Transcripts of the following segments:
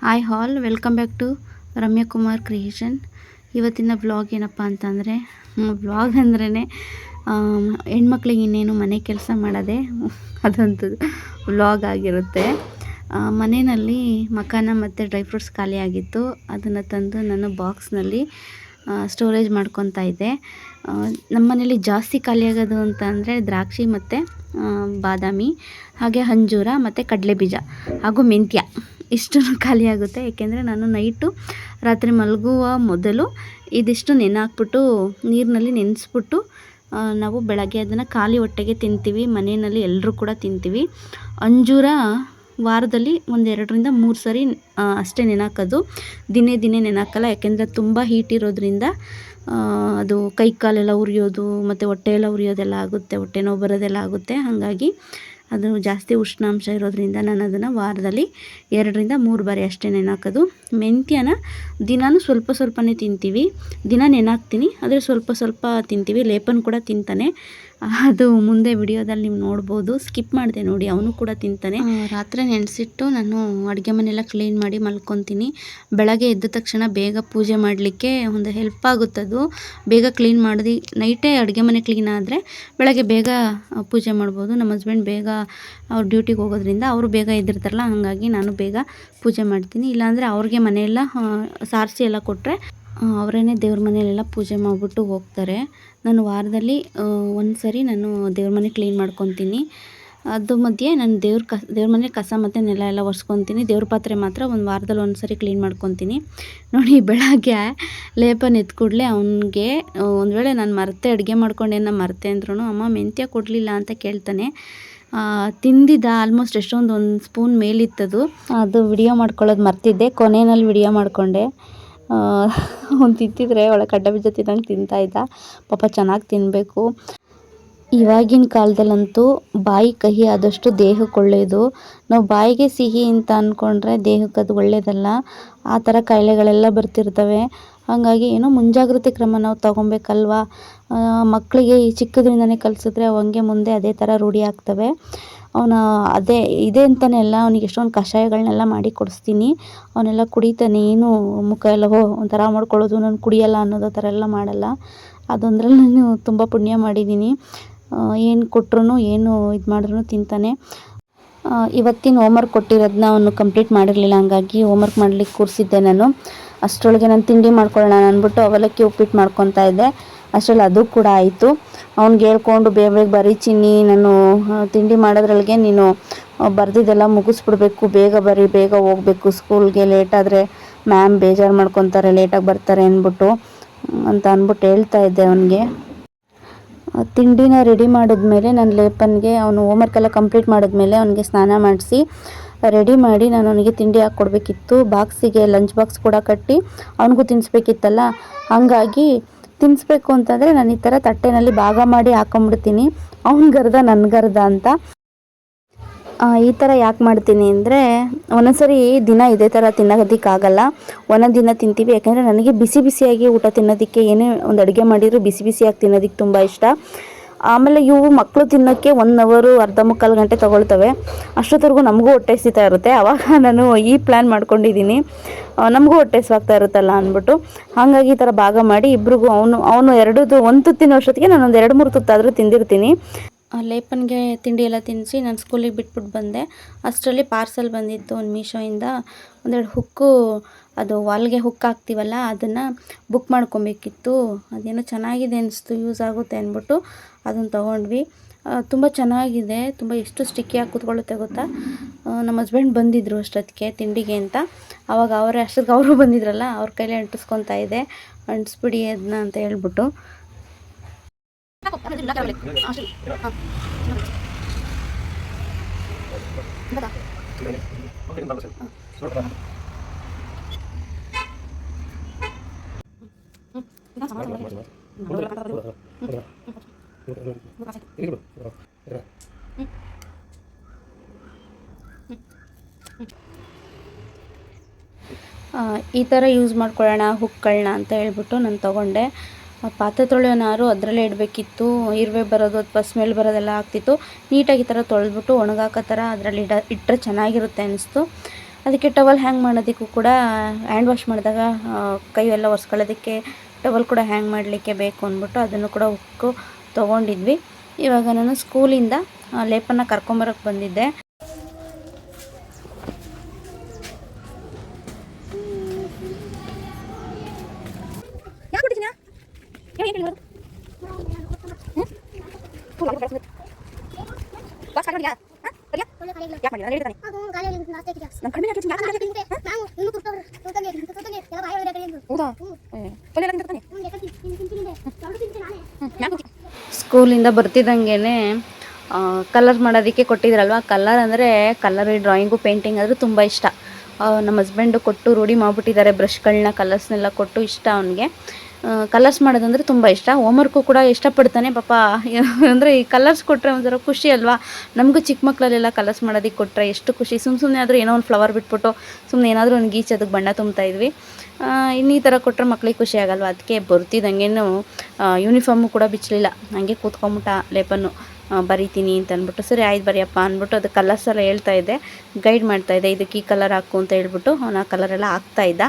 Hi all, welcome back to Ramya Kumar creation. ಇವತ್ತಿನ vlog ಏನಪ್ಪ ಅಂತಂದರೆ, ವ್ಲಾಗ್ ಅಂದ್ರೇ ಹೆಣ್ಮಕ್ಳಿಗೆ ಇನ್ನೇನು ಮನೆ ಕೆಲಸ ಮಾಡೋದೇ ಅದೊಂದು ವ್ಲಾಗ್ ಆಗಿರುತ್ತೆ. ಮನೆಯಲ್ಲಿ ಮಖಾನ ಮತ್ತು ಡ್ರೈ ಫ್ರೂಟ್ಸ್ ಖಾಲಿಯಾಗಿತ್ತು. ಅದನ್ನು ತಂದು ನಾನು ಬಾಕ್ಸ್ನಲ್ಲಿ ಸ್ಟೋರೇಜ್ ಮಾಡ್ಕೊತಾ ಇದ್ದೆ. ನಮ್ಮ ಮನೇಲಿ ಜಾಸ್ತಿ ಖಾಲಿಯಾಗೋದು ಅಂತ ಅಂದರೆ ದ್ರಾಕ್ಷಿ ಮತ್ತು ಬಾದಾಮಿ, ಹಾಗೆ ಅಂಜೂರ ಮತ್ತು ಕಡಲೆಬೀಜ ಹಾಗೂ ಮೆಂತ್ಯ ಇಷ್ಟು ಖಾಲಿಯಾಗುತ್ತೆ. ಏಕೆಂದರೆ ನಾನು ರಾತ್ರಿ ಮಲಗುವ ಮೊದಲು ಇದಿಷ್ಟು ನೆನೆಹಾಕ್ಬಿಟ್ಟು ನೀರಿನಲ್ಲಿ ನೆನೆಸ್ಬಿಟ್ಟು ನಾವು ಬೆಳಗ್ಗೆ ಅದನ್ನು ಖಾಲಿ ಹೊಟ್ಟೆಗೆ ತಿಂತೀವಿ. ಮನೆಯಲ್ಲಿ ಎಲ್ಲರೂ ಕೂಡ ತಿಂತೀವಿ. ಅಂಜೂರ ವಾರದಲ್ಲಿ 1-2 3 ಸರಿ ಅಷ್ಟೇ ನೆನೆಹಾಕೋದು. ದಿನೇ ನೆನೆಹಾಕಲ್ಲ, ಯಾಕೆಂದರೆ ತುಂಬ ಹೀಟ್ ಇರೋದ್ರಿಂದ ಅದು ಕೈ ಕಾಲೆಲ್ಲ ಉರಿಯೋದು ಮತ್ತು ಹೊಟ್ಟೆಯೆಲ್ಲ ಉರಿಯೋದೆಲ್ಲ ಆಗುತ್ತೆ, ಹೊಟ್ಟೆ ನೋವು ಬರೋದೆಲ್ಲ ಆಗುತ್ತೆ. ಹಾಗಾಗಿ ಅದು ಜಾಸ್ತಿ ಉಷ್ಣಾಂಶ ಇರೋದ್ರಿಂದ ನಾನು ಅದನ್ನು ವಾರದಲ್ಲಿ 2-3 ಬಾರಿ ಅಷ್ಟೇ ನೆನೆಹಾಕೋದು. ಮೆಂತ್ಯನ ದಿನಾನು ಸ್ವಲ್ಪನೇ ತಿಂತೀವಿ. ದಿನ ನೆನೆಹಾಕ್ತೀನಿ, ಆದರೆ ಸ್ವಲ್ಪ ತಿಂತೀವಿ. ಲೇಪನ್ ಕೂಡ ತಿಂತಾನೆ, ಅದು ಮುಂದೆ ವಿಡಿಯೋದಲ್ಲಿ ನೀವು ನೋಡ್ಬೋದು. ಸ್ಕಿಪ್ ಮಾಡಿದೆ ನೋಡಿ, ಅವನು ಕೂಡ ತಿಂತಾನೆ. ರಾತ್ರಿ ನೆನೆಸಿಟ್ಟು ನಾನು ಅಡುಗೆ ಮನೆಯೆಲ್ಲ ಕ್ಲೀನ್ ಮಾಡಿ ಮಲ್ಕೊತೀನಿ. ಬೆಳಗ್ಗೆ ಎದ್ದ ತಕ್ಷಣ ಬೇಗ ಪೂಜೆ ಮಾಡಲಿಕ್ಕೆ ಒಂದು ಹೆಲ್ಪ್ ಆಗುತ್ತದು. ಬೇಗ ಕ್ಲೀನ್ ಮಾಡಿ ನೈಟೇ ಅಡುಗೆ ಮನೆ ಕ್ಲೀನ್ ಆದರೆ ಬೆಳಗ್ಗೆ ಬೇಗ ಪೂಜೆ ಮಾಡ್ಬೋದು. ನಮ್ಮ ಹಸ್ಬೆಂಡ್ ಬೇಗ ಅವ್ರು ಡ್ಯೂಟಿಗೆ ಹೋಗೋದ್ರಿಂದ ಅವರು ಬೇಗ ಎದ್ದಿರ್ತಾರಲ್ಲ, ಹಾಗಾಗಿ ನಾನು ಬೇಗ ಪೂಜೆ ಮಾಡ್ತೀನಿ. ಇಲ್ಲಾಂದರೆ ಅವ್ರಿಗೆ ಮನೆಯೆಲ್ಲ ಸಾರಿಸಿ ಎಲ್ಲ ಕೊಟ್ಟರೆ ಅವರೇ ದೇವ್ರ ಮನೆಯಲ್ಲೆಲ್ಲ ಪೂಜೆ ಮಾಡಿಬಿಟ್ಟು ಹೋಗ್ತಾರೆ. ನಾನು ವಾರದಲ್ಲಿ 1 ಸರಿ ನಾನು ದೇವ್ರ ಮನೆ ಕ್ಲೀನ್ ಮಾಡ್ಕೊತೀನಿ. ಅದು ಮಧ್ಯೆ ನಾನು ದೇವ್ರ ಮನೆ ಕಸ ಮತ್ತು ನೆಲ ಎಲ್ಲ ಒರೆಸ್ಕೊತೀನಿ. ದೇವ್ರ ಪಾತ್ರೆ ಮಾತ್ರ ವಾರದಲ್ಲಿ 1 ಸರಿ ಕ್ಲೀನ್ ಮಾಡ್ಕೊತೀನಿ. ನೋಡಿ, ಬೆಳಗ್ಗೆ ಲೇಪನ್ ಎದ್ದು ಕೂಡಲೇ ಅವನಿಗೆ ಒಂದು ವೇಳೆ ನಾನು ಅಡುಗೆ ಮಾಡ್ಕೊಂಡೇನೋ ಮರೆತೆ ಅಂದ್ರೂ, ಅಮ್ಮ ಮೆಂತ್ಯ ಕೊಡಲಿಲ್ಲ ಅಂತ ಕೇಳ್ತಾನೆ. ತಿಂದಿದ್ದ ಆಲ್ಮೋಸ್ಟ್ ಎಷ್ಟೊಂದು 1 ಸ್ಪೂನ್ ಮೇಲಿತ್ತದು. ಅದು ವಿಡಿಯೋ ಮಾಡ್ಕೊಳ್ಳೋದು ಮರ್ತಿದ್ದೆ, ಕೊನೆಯಲ್ಲಿ ವಿಡಿಯೋ ಮಾಡಿಕೊಂಡೆ. ಅವ್ನು ತಿಂತಿದ್ರೆ ಒಳ್ಳೆ ಕಡ್ಲೆ ಬೀಜ ತಿನ್ನಂಗೆ ತಿಂತಾಯಿದ್ದ. ಪಾಪ ಚೆನ್ನಾಗಿ ತಿನ್ನಬೇಕು. ಇವಾಗಿನ ಕಾಲದಲ್ಲಂತೂ ಬಾಯಿ ಕಹಿ ಆದಷ್ಟು ದೇಹಕ್ಕೆ ಒಳ್ಳೆಯದು. ನಾವು ಬಾಯಿಗೆ ಸಿಹಿ ಅಂತ ಅಂದ್ಕೊಂಡ್ರೆ ದೇಹಕ್ಕೆ ಅದು ಒಳ್ಳೆಯದಲ್ಲ. ಆ ಥರ ಕಾಯಿಲೆಗಳೆಲ್ಲ ಬರ್ತಿರ್ತವೆ. ಹಾಗಾಗಿ ಏನೋ ಮುಂಜಾಗ್ರತೆ ಕ್ರಮ ನಾವು ತಗೊಬೇಕಲ್ವಾ. ಮಕ್ಕಳಿಗೆ ಈ ಚಿಕ್ಕದ್ರಿಂದನೇ ಕಲಿಸಿದ್ರೆ ಅವಂಗೆ ಮುಂದೆ ಅದೇ ಥರ ರೂಢಿ ಆಗ್ತವೆ. ಅವನ ಇದೆ ಅಂತಲೇ ಅಲ್ಲ, ಅವನಿಗೆ ಎಷ್ಟೊಂದು ಕಷಾಯಗಳನ್ನೆಲ್ಲ ಮಾಡಿ ಕೊಡಿಸ್ತೀನಿ. ಅವನ್ನೆಲ್ಲ ಕುಡಿತಾನೆ. ಏನು ಮುಖ ಎಲ್ಲ ಒಂಥರ ಮಾಡ್ಕೊಳ್ಳೋದು, ನಾನು ಕುಡಿಯಲ್ಲ ಅನ್ನೋದು ಆ ಥರ ಎಲ್ಲ ಮಾಡಲ್ಲ. ಅದೊಂದರಲ್ಲಿ ನಾನು ತುಂಬ ಪುಣ್ಯ ಮಾಡಿದ್ದೀನಿ. ಏನು ಕೊಟ್ಟರು ಏನು ಇದು ಮಾಡಿದ್ರು ತಿಂತಾನೆ. ಇವತ್ತಿನ ಹೋಮ್ವರ್ಕ್ ಕೊಟ್ಟಿರೋದನ್ನ ಅವನು ಕಂಪ್ಲೀಟ್ ಮಾಡಿರಲಿಲ್ಲ, ಹಾಗಾಗಿ ಹೋಮ್ವರ್ಕ್ ಮಾಡಲಿಕ್ಕೆ ಕೂರಿಸಿದ್ದೆ ನಾನು. ಅಷ್ಟರೊಳಗೆ ನಾನು ತಿಂಡಿ ಮಾಡ್ಕೊಳ್ಳೋಣ ಅಂದ್ಬಿಟ್ಟು ಅವಲಕ್ಕಿ ಉಪ್ಪಿಟ್ಟು ಮಾಡ್ಕೊತಾ ಇದ್ದೆ. ಅಷ್ಟರಲ್ಲಿ ಅದು ಕೂಡ ಆಯಿತು. ಅವ್ನಿಗೆ ಹೇಳ್ಕೊಂಡು ಬೇಗ ಬರೀ ಚಿನ್ನಿ, ನಾನು ತಿಂಡಿ ಮಾಡೋದ್ರೊಳಗೆ ನೀನು ಬರೆದಿದ್ದೆಲ್ಲ ಮುಗಿಸ್ಬಿಡ್ಬೇಕು, ಬೇಗ ಬರೀ, ಬೇಗ ಹೋಗಬೇಕು ಸ್ಕೂಲ್ಗೆ. ಲೇಟಾದರೆ ಮ್ಯಾಮ್ ಬೇಜಾರು ಮಾಡ್ಕೊತಾರೆ, ಲೇಟಾಗಿ ಬರ್ತಾರೆ ಅಂದ್ಬಿಟ್ಟು ಹೇಳ್ತಾ ಇದ್ದೆ ಅವನಿಗೆ. ತಿಂಡಿನ ರೆಡಿ ಮಾಡಿದ್ಮೇಲೆ ನಾನು ಲೇಪನ್ಗೆ ಅವನು ಹೋಮ್ವರ್ಕೆಲ್ಲ ಕಂಪ್ಲೀಟ್ ಮಾಡಿದ್ಮೇಲೆ ಅವನಿಗೆ ಸ್ನಾನ ಮಾಡಿಸಿ ರೆಡಿ ಮಾಡಿ ನಾನು ಅವನಿಗೆ ತಿಂಡಿ ಹಾಕ್ಕೊಡ್ಬೇಕಿತ್ತು. ಬಾಕ್ಸಿಗೆ ಲಂಚ್ ಬಾಕ್ಸ್ ಕೂಡ ಕಟ್ಟಿ ಅವನಿಗೂ ತಿನ್ನಿಸ್ಬೇಕಿತ್ತಲ್ಲ. ಹಾಗಾಗಿ ತಿನ್ನಿಸ್ಬೇಕು ಅಂತಂದರೆ ನಾನು ಈ ಥರ ತಟ್ಟೆನಲ್ಲಿ ಭಾಗ ಮಾಡಿ ಹಾಕೊಂಬಿಡ್ತೀನಿ, ಅವನಿಗರ್ಧ ನನಗರ್ಧ ಅಂತ. ಈ ಥರ ಯಾಕೆ ಮಾಡ್ತೀನಿ ಅಂದರೆ, ಒಂದೊಂದ್ಸರಿ ದಿನ ಇದೇ ಥರ ತಿನ್ನೋದಕ್ಕಾಗಲ್ಲ. ಒಂದೊಂದು ದಿನ ತಿಂತೀವಿ, ಯಾಕೆಂದರೆ ನನಗೆ ಬಿಸಿಯಾಗಿ ಊಟ ತಿನ್ನೋದಕ್ಕೆ, ಏನೇ ಒಂದು ಅಡುಗೆ ಮಾಡಿದರೂ ಬಿಸಿಯಾಗಿ ತಿನ್ನೋದಕ್ಕೆ ತುಂಬ ಇಷ್ಟ. ಆಮೇಲೆ ಇವು ಮಕ್ಕಳು ತಿನ್ನೋಕ್ಕೆ 1 ಅವರು ಅರ್ಧ ಮುಕ್ಕಾಲು ಗಂಟೆ ತೊಗೊಳ್ತವೆ. ಅಷ್ಟೊತ್ತರೆಗೂ ನಮಗೂ ಹೊಟ್ಟೆ ಹಸಿತಾ ಇರುತ್ತೆ. ಆವಾಗ ನಾನು ಈ ಪ್ಲ್ಯಾನ್ ಮಾಡ್ಕೊಂಡಿದ್ದೀನಿ, ನಮಗೂ ಹೊಟ್ಟೆ ಹಸಿವಾಗ್ತಾ ಇರುತ್ತಲ್ಲ ಅಂದ್ಬಿಟ್ಟು. ಹಾಗಾಗಿ ಈ ಥರ ಭಾಗ ಮಾಡಿ ಇಬ್ರಿಗೂ ಅವನು 1 ತುತ್ತಿನ ಅಷ್ಟೊತ್ತಿಗೆ ನಾನು 2-3 ತುತ್ತಾದರೂ ತಿಂದಿರ್ತೀನಿ. ಲೇಪನ್ಗೆ ತಿಂಡಿ ಎಲ್ಲ ತಿನ್ನಿಸಿ ನಾನು ಸ್ಕೂಲಿಗೆ ಬಿಟ್ಬಿಟ್ಟು ಬಂದೆ. ಅಷ್ಟರಲ್ಲಿ ಪಾರ್ಸಲ್ ಬಂದಿತ್ತು ಒಂದು ಮೀಶೋಯಿಂದ. 1-2 ಹುಕ್ಕು, ಅದು ವಾಲ್ಗೆ ಹುಕ್ ಹಾಕ್ತೀವಲ್ಲ, ಅದನ್ನು ಬುಕ್ ಮಾಡ್ಕೊಬೇಕಿತ್ತು. ಅದೇನೋ ಚೆನ್ನಾಗಿದೆ ಅನಿಸ್ತು, ಯೂಸ್ ಆಗುತ್ತೆ ಅಂದ್ಬಿಟ್ಟು ಅದನ್ನು ತೊಗೊಂಡ್ವಿ. ತುಂಬ ಚೆನ್ನಾಗಿದೆ, ತುಂಬ ಎಷ್ಟು ಸ್ಟಿಕ್ಕಿಯಾಗಿ ಕೂತ್ಕೊಳ್ಳುತ್ತೆ ಗೊತ್ತಾ. ನಮ್ಮ ಹಸ್ಬೆಂಡ್ ಬಂದಿದ್ದರು ಅಷ್ಟೊತ್ತಿಗೆ ತಿಂಡಿಗೆ ಅಂತ. ಆವಾಗ ಅಷ್ಟೊತ್ತಿಗೆ ಅವರು ಬಂದಿದ್ರಲ್ಲ, ಅವ್ರ ಕೈಲೇ ಅಂಟಿಸ್ಕೊತಾ ಇದೆ. ಅಂಟಿಸ್ಬಿಡಿ ಅದನ್ನ ಅಂತ ಹೇಳ್ಬಿಟ್ಟು. ಈ ಥರ ಯೂಸ್ ಮಾಡ್ಕೊಳ್ಳೋಣ ಹುಕ್ಕಗಳನ್ನ ಅಂತ ಹೇಳ್ಬಿಟ್ಟು ನಾನು ತೊಗೊಂಡೆ. ಪಾತ್ರೆ ತೊಳೆಯೋ ನಾರು ಅದರಲ್ಲೇ ಇಡಬೇಕಿತ್ತು. ಇರುವೆ ಬರೋದು ಅಥವಾ ಸ್ಮೆಲ್ ಬರೋದೆಲ್ಲ ಆಗ್ತಿತ್ತು. ನೀಟಾಗಿ ಈ ಥರ ತೊಳೆದ್ಬಿಟ್ಟು ಒಣಗಾಕೋ ಥರ ಅದರಲ್ಲಿ ಇಟ್ಟರೆ ಚೆನ್ನಾಗಿರುತ್ತೆ ಅನ್ನಿಸ್ತು. ಅದಕ್ಕೆ ಟವಲ್ ಹ್ಯಾಂಗ್ ಮಾಡೋದಕ್ಕೂ ಕೂಡ ಹ್ಯಾಂಡ್ ವಾಶ್ ಮಾಡಿದಾಗ ಕೈ ಎಲ್ಲ ಒರೆಸ್ಕೊಳ್ಳೋದಕ್ಕೆ ಟವಲ್ ಕೂಡ ಹ್ಯಾಂಗ್ ಮಾಡಲಿಕ್ಕೆ ಬೇಕು ಅಂದ್ಬಿಟ್ಟು ಅದನ್ನು ಕೂಡ ಉಕ್ಕು ತೊಗೊಂಡಿದ್ವಿ. ಇವಾಗ ನಾನು ಸ್ಕೂಲಿಂದ ಲೇಪನ ಕರ್ಕೊಂಬರೋಕ್ಕೆ ಬಂದಿದ್ದೆ. ಸ್ಕೂಲಿಂದ ಬರ್ತಿದ್ದಂಗೆ ಕಲರ್ ಮಾಡೋದಕ್ಕೆ ಕೊಟ್ಟಿದ್ರಲ್ವ. ಕಲರ್ ಅಂದರೆ ಕಲರ್ ಡ್ರಾಯಿಂಗು ಪೇಂಟಿಂಗ್ ಆದರೆ ತುಂಬ ಇಷ್ಟ. ನಮ್ಮ ಹಸ್ಬೆಂಡು ಕೊಟ್ಟು ರೂಢಿ ಮಾಡಿಬಿಟ್ಟಿದ್ದಾರೆ. ಬ್ರಷ್ಗಳನ್ನ ಕಲರ್ಸ್ನೆಲ್ಲ ಕೊಟ್ಟು ಇಷ್ಟ ಅವನಿಗೆ. ಕಲರ್ಸ್ ಮಾಡೋದಂದರೆ ತುಂಬ ಇಷ್ಟ. ಹೋಮ್ವರ್ಕು ಕೂಡ ಇಷ್ಟಪಡ್ತಾನೆ ಪಾಪ. ಅಂದರೆ ಈ ಕಲರ್ಸ್ ಕೊಟ್ಟರೆ ಒಂಥರ ಖುಷಿ ಅಲ್ವಾ. ನಮಗೂ ಚಿಕ್ಕ ಮಕ್ಕಳಲ್ಲೆಲ್ಲ ಕಲರ್ಸ್ ಮಾಡೋದಕ್ಕೆ ಕೊಟ್ಟರೆ ಎಷ್ಟು ಖುಷಿ. ಸುಮ್ಮನೆ ಆದರೂ ಏನೋ ಒಂದು ಫ್ಲವರ್ ಬಿಟ್ಬಿಟ್ಟು ಸುಮ್ಮನೆ ಏನಾದರೂ ಒಂದು ಗೀಚ್ ಅದಕ್ಕೆ ಬಣ್ಣ ತುಂಬ್ತಾಯಿದ್ವಿ. ಇನ್ನು ಈ ಥರ ಕೊಟ್ಟರೆ ಮಕ್ಳಿಗೆ ಖುಷಿ ಆಗಲ್ವ. ಅದಕ್ಕೆ ಬರ್ತಿದ್ದಂಗೆನೂ ಯೂನಿಫಾರ್ಮು ಕೂಡ ಬಿಚ್ಚಲಿಲ್ಲ. ಹಂಗೆ ಕೂತ್ಕೊಂಬಿಟ್ಟ ಲೇಪನ್ನು ಬರೀತೀನಿ ಅಂತ ಅಂದ್ಬಿಟ್ಟು. ಸರಿ ಆಯ್ತು ಬರೆಯಪ್ಪ ಅಂದ್ಬಿಟ್ಟು ಅದು ಕಲರ್ಸ್ ಎಲ್ಲ ಹೇಳ್ತಾಯಿದ್ದೆ, ಗೈಡ್ ಮಾಡ್ತಾಯಿದ್ದೆ. ಇದಕ್ಕೆ ಈ ಕಲರ್ ಹಾಕು ಅಂತ ಹೇಳ್ಬಿಟ್ಟು ಅವನು ಆ ಕಲರೆಲ್ಲ ಹಾಕ್ತಾಯಿದ್ದ.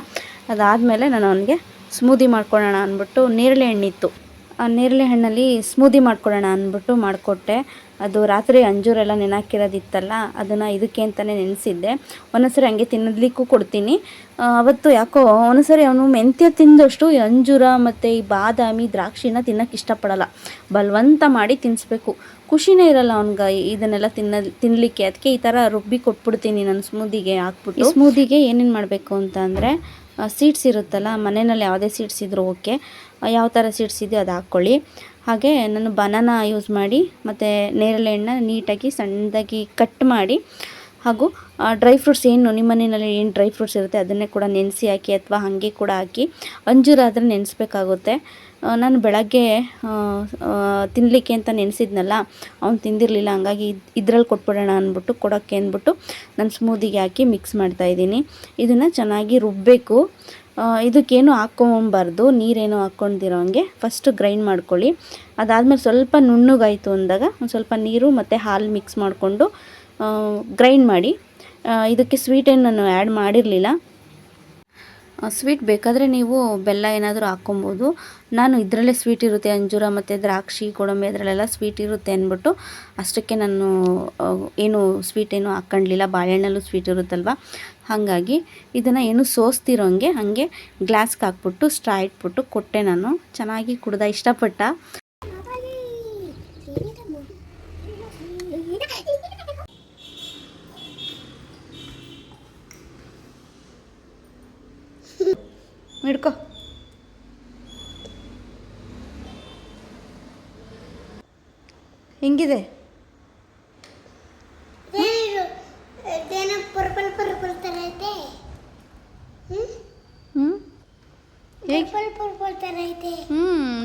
ಅದಾದಮೇಲೆ ನಾನು ಅವನಿಗೆ ಸ್ಮೂದಿ ಮಾಡ್ಕೊಳ್ಳೋಣ ಅಂದ್ಬಿಟ್ಟು ನೇರಳೆ ಹಣ್ಣಿತ್ತು. ಆ ನೇರಳೆ ಹಣ್ಣಲ್ಲಿ ಸ್ಮೂದಿ ಮಾಡ್ಕೊಳ್ಳೋಣ ಅಂದ್ಬಿಟ್ಟು ಮಾಡಿಕೊಟ್ಟೆ. ಅದು ರಾತ್ರಿ ಅಂಜೂರೆಲ್ಲ ನೆನಾಕಿರೋದಿತ್ತಲ್ಲ, ಅದನ್ನು ಇದಕ್ಕೆ ಅಂತಲೇ ನೆನೆಸಿದ್ದೆ. ಒಂದೊಂದ್ಸರಿ ಹಂಗೆ ತಿನ್ನೋದಲಿಕ್ಕೂ ಕೊಡ್ತೀನಿ. ಅವತ್ತು ಯಾಕೋ ಒಂದೊಂದ್ಸರಿ ಅವನು ಮೆಂತ್ಯ ತಿಂದಷ್ಟು ಅಂಜೂರ ಮತ್ತು ಈ ಬಾದಾಮಿ ದ್ರಾಕ್ಷಿನ ತಿನ್ನೋಕ್ಕೆ ಇಷ್ಟಪಡಲ್ಲ. ಬಲವಂತ ಮಾಡಿ ತಿನ್ನಿಸ್ಬೇಕು. ಖುಷಿನೇ ಇರಲ್ಲ ಅವ್ನಿಗೆ ಇದನ್ನೆಲ್ಲ ತಿನ್ನಲಿಕ್ಕೆ. ಅದಕ್ಕೆ ಈ ಥರ ರುಬ್ಬಿ ಕೊಟ್ಬಿಡ್ತೀನಿ ನಾನು ಸ್ಮೂದಿಗೆ ಹಾಕ್ಬಿಟ್ಟು. ಸ್ಮೂದಿಗೆ ಏನೇನು ಮಾಡಬೇಕು ಅಂತ ಅಂದರೆ ಸೀಡ್ಸ್ ಇರುತ್ತಲ್ಲ, ಮನೆಯಲ್ಲಿ ಯಾವುದೇ ಸೀಡ್ಸ್ ಇದ್ದರೂ ಓಕೆ, ಯಾವ ಥರ ಸೀಡ್ಸ್ ಇದೆಯೋ ಅದು ಹಾಕ್ಕೊಳ್ಳಿ. ಹಾಗೆ ನಾನು ಬನಾನಾ ಯೂಸ್ ಮಾಡಿ ಮತ್ತು ನೇರಳೆ ಹಣ್ಣು ನೀಟಾಗಿ ಸಣ್ಣದಾಗಿ ಕಟ್ ಮಾಡಿ, ಹಾಗೂ ಡ್ರೈ ಫ್ರೂಟ್ಸ್ ಏನು ನಿಮ್ಮ ಮನೆಯಲ್ಲಿ ಏನು ಡ್ರೈ ಫ್ರೂಟ್ಸ್ ಇರುತ್ತೆ ಅದನ್ನೇ ಕೂಡ ನೆನೆಸಿ ಹಾಕಿ, ಅಥವಾ ಹಾಗೆ ಕೂಡ ಹಾಕಿ. ಅಂಜೂರ ಆದರೆ ನೆನೆಸ್ಬೇಕಾಗುತ್ತೆ. ನಾನು ಬೆಳಗ್ಗೆ ತಿನ್ನಲಿಕ್ಕೆ ಅಂತ ನೆನೆಸಿದ್ನಲ್ಲ, ಅವ್ನು ತಿಂದಿರಲಿಲ್ಲ. ಹಂಗಾಗಿ ಇದ್ರಲ್ಲಿ ಕೊಟ್ಬಿಡೋಣ ಅಂದ್ಬಿಟ್ಟು ಕೊಡೋಕ್ಕೆ ಅಂದ್ಬಿಟ್ಟು ನಾನು ಸ್ಮೂದಿಗೆ ಹಾಕಿ ಮಿಕ್ಸ್ ಮಾಡ್ತಾಯಿದ್ದೀನಿ. ಇದನ್ನು ಚೆನ್ನಾಗಿ ರುಬ್ಬಬೇಕು. ಇದಕ್ಕೇನು ಹಾಕ್ಕೊಂಬಾರ್ದು, ನೀರೇನು ಹಾಕ್ಕೊಂಡಿರೋ ಹಂಗೆ ಫಸ್ಟು ಗ್ರೈಂಡ್ ಮಾಡ್ಕೊಳ್ಳಿ. ಅದಾದಮೇಲೆ ಸ್ವಲ್ಪ ನುಣ್ಣಗಾಯಿತು ಅಂದಾಗ ಒಂದು ಸ್ವಲ್ಪ ನೀರು ಮತ್ತು ಹಾಲು ಮಿಕ್ಸ್ ಮಾಡಿಕೊಂಡು ಗ್ರೈಂಡ್ ಮಾಡಿ. ಇದಕ್ಕೆ ಸ್ವೀಟೇನು ನಾನು ಆ್ಯಡ್ ಮಾಡಿರಲಿಲ್ಲ. ಸ್ವೀಟ್ ಬೇಕಾದರೆ ನೀವು ಬೆಲ್ಲ ಏನಾದರೂ ಹಾಕ್ಕೊಬೋದು. ನಾನು ಇದರಲ್ಲೇ ಸ್ವೀಟ್ ಇರುತ್ತೆ, ಅಂಜೂರ ಮತ್ತು ದ್ರಾಕ್ಷಿ ಗೋಡಂಬಿ ಅದರಲ್ಲೆಲ್ಲ ಸ್ವೀಟ್ ಇರುತ್ತೆ ಅಂದ್ಬಿಟ್ಟು ಅಷ್ಟಕ್ಕೆ ನಾನು ಏನು ಸ್ವೀಟೇನು ಹಾಕ್ಕೊಂಡಿಲ್ಲ. ಬಾಳೆಹಣ್ಣಲ್ಲೂ ಸ್ವೀಟ್ ಇರುತ್ತಲ್ವ, ಹಾಗಾಗಿ ಇದನ್ನು ಏನು ಸೋಸ್ತಿರೋಂಗೆ ಹಾಗೆ ಗ್ಲಾಸ್ಗೆ ಹಾಕ್ಬಿಟ್ಟು ಸ್ಟ್ರಾ ಇಟ್ಬಿಟ್ಟು ಕೊಟ್ಟೆ. ನಾನು ಚೆನ್ನಾಗಿ ಕುಡ್ದ, ಇಷ್ಟಪಟ್ಟ. ಹಿಡ್ಕೊ. ಹೆಂಗಿದೆ?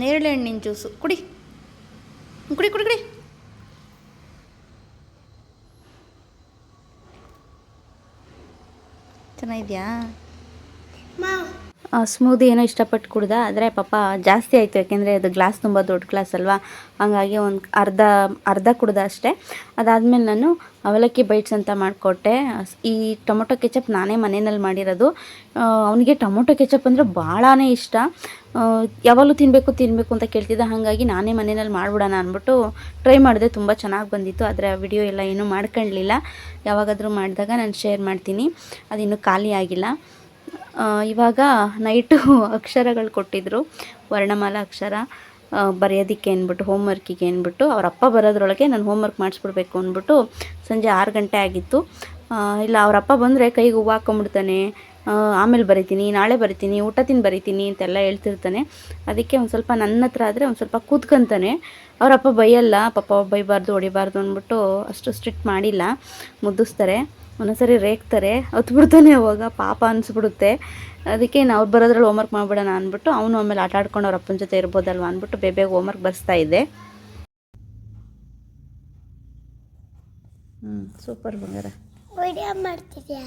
ನೇರಳೆ ಹಣ್ಣಿನ ಜ್ಯೂಸು ಕುಡಿ ಕುಡಿ ಕುಡಿ ಕುಡಿ. ಚೆನ್ನಾಗಿದೆಯಾ? ಸ್ಮೂದಿ ಏನೋ ಇಷ್ಟಪಟ್ಟು ಕುಡ್ದ, ಆದರೆ ಪಾಪ ಜಾಸ್ತಿ ಆಯಿತು. ಯಾಕೆಂದರೆ ಅದು ಗ್ಲಾಸ್ ತುಂಬ ದೊಡ್ಡ ಗ್ಲಾಸ್ ಅಲ್ವಾ, ಹಂಗಾಗಿ ಒಂದು ಅರ್ಧ ಕುಡ್ದ ಅಷ್ಟೇ. ಅದಾದಮೇಲೆ ನಾನು ಅವಲಕ್ಕಿ ಬೈಟ್ಸ್ ಅಂತ ಮಾಡಿಕೊಟ್ಟೆ. ಈ ಟೊಮೊಟೊ ಕೆಚಪ್ ನಾನೇ ಮನೆಯಲ್ಲಿ ಮಾಡಿರೋದು. ಅವನಿಗೆ ಟೊಮೊಟೊ ಕೆಚಪ್ ಅಂದರೆ ಭಾಳನೇ ಇಷ್ಟ. ಯಾವಾಗಲೂ ತಿನ್ನಬೇಕು ಅಂತ ಕೇಳ್ತಿದ್ದ. ಹಾಗಾಗಿ ನಾನೇ ಮನೆಯಲ್ಲಿ ಮಾಡಿಬಿಡೋಣ ಅಂದ್ಬಿಟ್ಟು ಟ್ರೈ ಮಾಡಿದೆ. ತುಂಬ ಚೆನ್ನಾಗಿ ಬಂದಿತ್ತು. ಆದರೆ ಆ ವಿಡಿಯೋ ಎಲ್ಲ ಏನೂ ಮಾಡ್ಕೊಳ್ಳಲಿಲ್ಲ. ಯಾವಾಗಾದರೂ ಮಾಡಿದಾಗ ನಾನು ಶೇರ್ ಮಾಡ್ತೀನಿ. ಅದಿನ್ನೂ ಖಾಲಿ ಆಗಿಲ್ಲ. ಇವಾಗ ನೈಟು ಅಕ್ಷರಗಳು ಕೊಟ್ಟಿದ್ದರು, ವರ್ಣಮಾಲಾ ಅಕ್ಷರ ಬರೆಯೋದಕ್ಕೆ ಅಂದ್ಬಿಟ್ಟು, ಹೋಮ್ವರ್ಕಿಗೆ ಅಂದ್ಬಿಟ್ಟು. ಅವ್ರ ಅಪ್ಪ ಬರೋದ್ರೊಳಗೆ ನಾನು ಹೋಮ್ವರ್ಕ್ ಮಾಡಿಸ್ಬಿಡ್ಬೇಕು ಅಂದ್ಬಿಟ್ಟು ಸಂಜೆ 6 ಗಂಟೆ ಆಗಿತ್ತು. ಇಲ್ಲ ಅವ್ರ ಅಪ್ಪ ಬಂದರೆ ಕೈಗೆ ಹೂವು ಹಾಕ್ಕೊಂಬಿಡ್ತಾನೆ. ಆಮೇಲೆ ಬರಿತೀನಿ, ನಾಳೆ ಬರಿತೀನಿ, ಊಟ ತಿಂದು ಬರಿತೀನಿ ಅಂತೆಲ್ಲ ಹೇಳ್ತಿರ್ತಾನೆ. ಅದಕ್ಕೆ ಒಂದು ಸ್ವಲ್ಪ ನನ್ನ ಹತ್ರ ಆದರೆ ಒಂದು ಸ್ವಲ್ಪ ಕೂತ್ಕೊಂತಾನೆ. ಅವರಪ್ಪ ಬೈಯಲ್ಲ, ಪಾಪ ಬೈಬಾರ್ದು ಹೊಡಿಬಾರ್ದು ಅಂದ್ಬಿಟ್ಟು ಅಷ್ಟು ಸ್ಟ್ರಿಕ್ಟ್ ಮಾಡಿಲ್ಲ, ಮುದ್ದಿಸ್ತಾರೆ. ಒಂದೊಂದ್ಸರಿ ರೇಗ್ತಾರೆ, ಹೊತ್ಬಿಡ್ತಾನೆ. ಅವಾಗ ಪಾಪ ಅನಿಸ್ಬಿಡುತ್ತೆ. ಅದಕ್ಕೆ ಅವ್ರು ಬರೋದ್ರಲ್ಲಿ ಹೋಮ್ವರ್ಕ್ ಮಾಡಿಬಿಡೋಣ ಅಂದ್ಬಿಟ್ಟು ಅವನು ಆಮೇಲೆ ಆಟ ಆಡ್ಕೊಂಡು ಅವ್ರ ಅಪ್ಪನ ಜೊತೆ ಇರ್ಬೋದಲ್ವ ಅಂದ್ಬಿಟ್ಟು ಬೇಗ ಹೋಮ್ವರ್ಕ್ ಬರ್ಸ್ತಾ ಇದ್ದೆ. ಸೂಪರ್ ಬಂಗಾರ. ವಿಡಿಯೋ ಮಾಡ್ತಿದ್ಯಾ?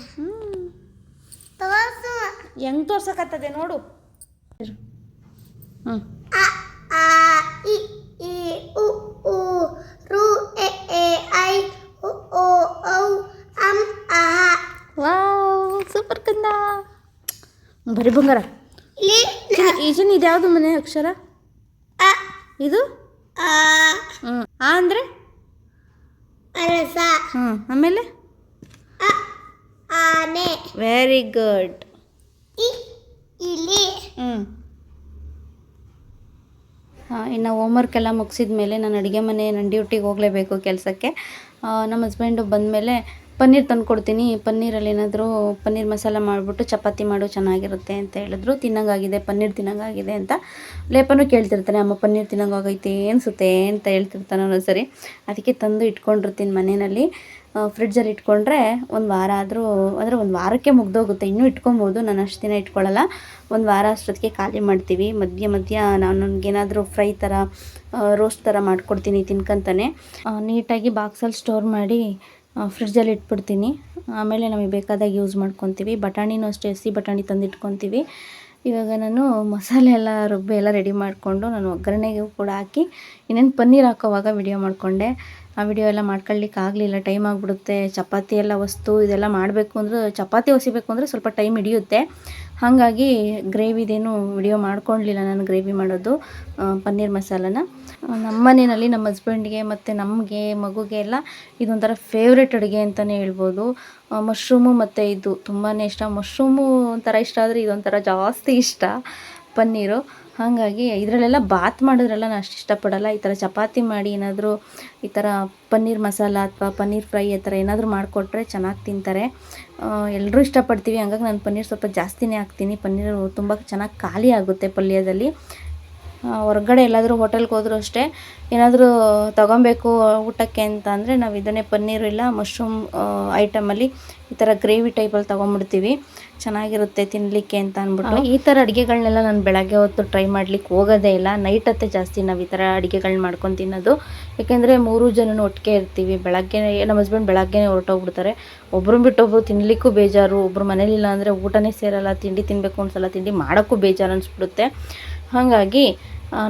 ಹೆಂಗೆ ತೋರ್ಸಕತ್ತದೆ ನೋಡು. ಅ ಆ ಇ ಈ ಉ ಊ ರು ಎ ಎ ಐ ಉ ಓ ಔ ಅಂ ಅಹ. ವಾವ್, ಬರೀ ಬಂಗಾರ. ಇಲ್ಲಿ ಈಜನ್ ಇದು ಯಾವುದು ಮನೆ ಅಕ್ಷರ? ಅ ಇದು ಆ ಆ ಅಂದರೆ ಅರಸ ಆಮೇಲೆ ಅ ಆನೆ ವೆರಿ ಗುಡ್. ಇಲಿ ಇನ್ನು ಹೋಮ್ವರ್ಕ್ ಎಲ್ಲ ಮುಗಿಸಿದ ಮೇಲೆ ನಾನು ಅಡುಗೆ ಮನೆ ನನ್ನ ಡ್ಯೂಟಿಗೆ ಹೋಗಲೇಬೇಕು ಕೆಲಸಕ್ಕೆ. ನಮ್ಮ ಹಸ್ಬೆಂಡು ಬಂದಮೇಲೆ ಪನ್ನೀರ್ ತಂದುಕೊಡ್ತೀನಿ, ಪನ್ನೀರಲ್ಲಿ ಏನಾದರೂ ಪನ್ನೀರ್ ಮಸಾಲ ಮಾಡಿಬಿಟ್ಟು ಚಪಾತಿ ಮಾಡು ಚೆನ್ನಾಗಿರುತ್ತೆ ಅಂತ ಹೇಳಿದ್ರು. ತಿನ್ನಂಗಾಗಿದೆ, ಪನ್ನೀರ್ ತಿನ್ನಂಗಾಗಿದೆ ಅಂತ ಲೇಪನೂ ಕೇಳ್ತಿರ್ತಾನೆ. ಅಮ್ಮ ಪನ್ನೀರ್ ತಿನ್ನಂಗಾಗೈತೆ ಅನಿಸುತ್ತೆ ಅಂತ ಹೇಳ್ತಿರ್ತಾನೆ ಒಂದೊಂದು ಸರಿ. ಅದಕ್ಕೆ ತಂದು ಇಟ್ಕೊಂಡಿರ್ತೀನಿ ಮನೆಯಲ್ಲಿ. ಫ್ರಿಡ್ಜಲ್ಲಿ ಇಟ್ಕೊಂಡ್ರೆ ಒಂದು ವಾರ ಆದರೂ ಅಂದರೆ ಒಂದು ವಾರಕ್ಕೆ ಮುಗ್ದೋಗುತ್ತೆ. ಇನ್ನೂ ಇಟ್ಕೊಬೋದು, ನಾನು ಅಷ್ಟು ದಿನ ಇಟ್ಕೊಳ್ಳಲ್ಲ. ಒಂದು ವಾರ ಅಷ್ಟೊತ್ತಿಗೆ ಖಾಲಿ ಮಾಡ್ತೀವಿ. ಮಧ್ಯ ನಾನು ನನಗೇನಾದರೂ ಫ್ರೈ ಥರ ರೋಸ್ಟ್ ಥರ ಮಾಡ್ಕೊಡ್ತೀನಿ ತಿನ್ಕೊಂತಾನೆ. ನೀಟಾಗಿ ಬಾಕ್ಸಲ್ಲಿ ಸ್ಟೋರ್ ಮಾಡಿ ಫ್ರಿಡ್ಜಲ್ಲಿ ಇಟ್ಬಿಡ್ತೀನಿ. ಆಮೇಲೆ ನಮಗೆ ಬೇಕಾದಾಗ ಯೂಸ್ ಮಾಡ್ಕೊತೀವಿ. ಬಟಾಣಿನೂ ಅಷ್ಟೇ, ಹಸಿ ಬಟಾಣಿ ತಂದಿಟ್ಕೊತೀವಿ. ಇವಾಗ ನಾನು ಮಸಾಲೆ ಎಲ್ಲ ರುಬ್ಬಿ ಎಲ್ಲ ರೆಡಿ ಮಾಡಿಕೊಂಡು ನಾನು ಒಗ್ಗರಣೆಗೂ ಕೂಡ ಹಾಕಿ ಇನ್ನೇನು ಪನ್ನೀರ್ ಹಾಕೋವಾಗ ವಿಡಿಯೋ ಮಾಡಿಕೊಂಡೆ. ಆ ವಿಡಿಯೋ ಎಲ್ಲ ಮಾಡ್ಕೊಳ್ಳಿಕ್ಕೆ ಆಗಲಿಲ್ಲ, ಟೈಮ್ ಆಗಿಬಿಡುತ್ತೆ. ಚಪಾತಿ ಎಲ್ಲ ಇದೆಲ್ಲ ಮಾಡಬೇಕು ಅಂದ್ರೆ, ಚಪಾತಿ ಹೊಸಿಬೇಕು ಅಂದರೆ ಸ್ವಲ್ಪ ಟೈಮ್ ಹಿಡಿಯುತ್ತೆ. ಹಾಗಾಗಿ ಗ್ರೇವಿದೇನು ವಿಡಿಯೋ ಮಾಡ್ಕೊಳ್ಲಿಲ್ಲ ನಾನು, ಗ್ರೇವಿ ಮಾಡೋದು ಪನ್ನೀರ್ ಮಸಾಲನ. ನಮ್ಮ ಮನೆಯಲ್ಲಿ ನಮ್ಮ ಹಸ್ಬೆಂಡ್ಗೆ ಮತ್ತು ನಮಗೆ ಮಗುಗೆ ಎಲ್ಲ ಇದೊಂಥರ ಫೇವ್ರೆಟ್ ಅಡುಗೆ ಅಂತಲೇ ಹೇಳ್ಬೋದು. ಮಶ್ರೂಮು ಮತ್ತು ಇದು ತುಂಬಾ ಇಷ್ಟ. ಮಶ್ರೂಮು ಒಂಥರ ಇಷ್ಟ ಆದರೆ ಇದೊಂಥರ ಜಾಸ್ತಿ ಇಷ್ಟ ಪನ್ನೀರು. ಹಾಗಾಗಿ ಇದರಲ್ಲೆಲ್ಲ ಬಾತ್ ಮಾಡಿದ್ರೆಲ್ಲ ನಾನು ಅಷ್ಟು ಇಷ್ಟಪಡಲ್ಲ. ಈ ಥರ ಚಪಾತಿ ಮಾಡಿ ಏನಾದರೂ ಈ ಥರ ಪನ್ನೀರ್ ಮಸಾಲ ಅಥವಾ ಪನ್ನೀರ್ ಫ್ರೈ ಆ ಥರ ಏನಾದರೂ ಮಾಡಿಕೊಟ್ರೆ ಚೆನ್ನಾಗಿ ತಿಂತಾರೆ. ಎಲ್ಲರೂ ಇಷ್ಟಪಡ್ತೀವಿ. ಹಂಗಾಗಿ ನಾನು ಪನ್ನೀರ್ ಸ್ವಲ್ಪ ಜಾಸ್ತಿನೇ ಹಾಕ್ತೀನಿ. ಪನ್ನೀರು ತುಂಬ ಚೆನ್ನಾಗಿ ಖಾಲಿ ಆಗುತ್ತೆ ಪಲ್ಯದಲ್ಲಿ. ಹೊರಗಡೆ ಎಲ್ಲಾದರೂ ಹೋಟೆಲ್ಗೆ ಹೋದರೂ ಅಷ್ಟೇ, ಏನಾದರೂ ತೊಗೊಬೇಕು ಊಟಕ್ಕೆ ಅಂತ ಅಂದರೆ ನಾವು ಇದನ್ನೇ ಪನ್ನೀರು ಇಲ್ಲ ಮಶ್ರೂಮ್ ಐಟಮಲ್ಲಿ ಈ ಥರ ಗ್ರೇವಿ ಟೈಪಲ್ಲಿ ತೊಗೊಂಬಿಡ್ತೀವಿ. ಚೆನ್ನಾಗಿರುತ್ತೆ ತಿನ್ನಲಿಕ್ಕೆ ಅಂತ ಅಂದ್ಬಿಟ್ಟು. ಈ ಥರ ಅಡುಗೆಗಳನ್ನೆಲ್ಲ ನಾನು ಬೆಳಗ್ಗೆ ಹೊತ್ತು ಟ್ರೈ ಮಾಡ್ಲಿಕ್ಕೆ ಹೋಗೋದೇ ಇಲ್ಲ. ನೈಟ್ ಹೊತ್ತೇ ಜಾಸ್ತಿ ನಾವು ಈ ಥರ ಅಡುಗೆಗಳನ್ನ ಮಾಡ್ಕೊಂಡು ತಿನ್ನೋದು. ಯಾಕೆಂದರೆ 3 ಜನನೂ ಒಟ್ಟಿಗೆ ಇರ್ತೀವಿ. ಬೆಳಗ್ಗೆ ನಮ್ಮ ಹಸ್ಬೆಂಡ್ ಬೆಳಗ್ಗೆ ಹೊರಟೋಗ್ಬಿಡ್ತಾರೆ. ಒಬ್ಬರು ಬಿಟ್ಟು ಒಬ್ಬರು ತಿನ್ನಲಿಕ್ಕೂ ಬೇಜಾರು. ಒಬ್ಬರು ಮನೇಲಿಲ್ಲ ಅಂದರೆ ಊಟನೇ ಸೇರಲ್ಲ. ತಿಂಡಿ ತಿನ್ನಬೇಕು ಅನ್ಸಲ್ಲ, ತಿಂಡಿ ಮಾಡೋಕ್ಕೂ ಬೇಜಾರು ಅನಿಸ್ಬಿಡುತ್ತೆ. ಹಾಗಾಗಿ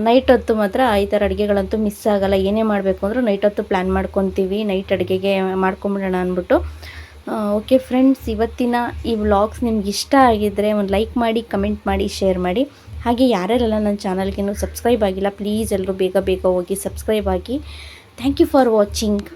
ನೈಟ್ ಹೊತ್ತು ಮಾತ್ರ ಈ ಥರ ಅಡುಗೆಗಳಂತೂ ಮಿಸ್ ಆಗೋಲ್ಲ. ಏನೇ ಮಾಡಬೇಕು ಅಂದರೂ ನೈಟ್ ಹೊತ್ತು ಪ್ಲ್ಯಾನ್ ಮಾಡ್ಕೊತೀವಿ, ನೈಟ್ ಅಡುಗೆಗೆ ಮಾಡ್ಕೊಂಬಿಡೋಣ ಅಂದ್ಬಿಟ್ಟು. ಓಕೆ ಫ್ರೆಂಡ್ಸ್, ಇವತ್ತಿನ ಈ ವ್ಲಾಗ್ಸ್ ನಿಮ್ಗೆ ಇಷ್ಟ ಆಗಿದ್ದರೆ ಒಂದು ಲೈಕ್ ಮಾಡಿ, ಕಮೆಂಟ್ ಮಾಡಿ, ಶೇರ್ ಮಾಡಿ. ಹಾಗೆ ಯಾರ್ಯಾರೆಲ್ಲ ನನ್ನ ಚಾನಲ್ಗೆ ಇನ್ನೂ ಸಬ್ಸ್ಕ್ರೈಬ್ ಆಗಿಲ್ಲ, ಪ್ಲೀಸ್ ಎಲ್ಲರೂ ಬೇಗ ಹೋಗಿ ಸಬ್ಸ್ಕ್ರೈಬ್ ಆಗಿ. Thank you for watching.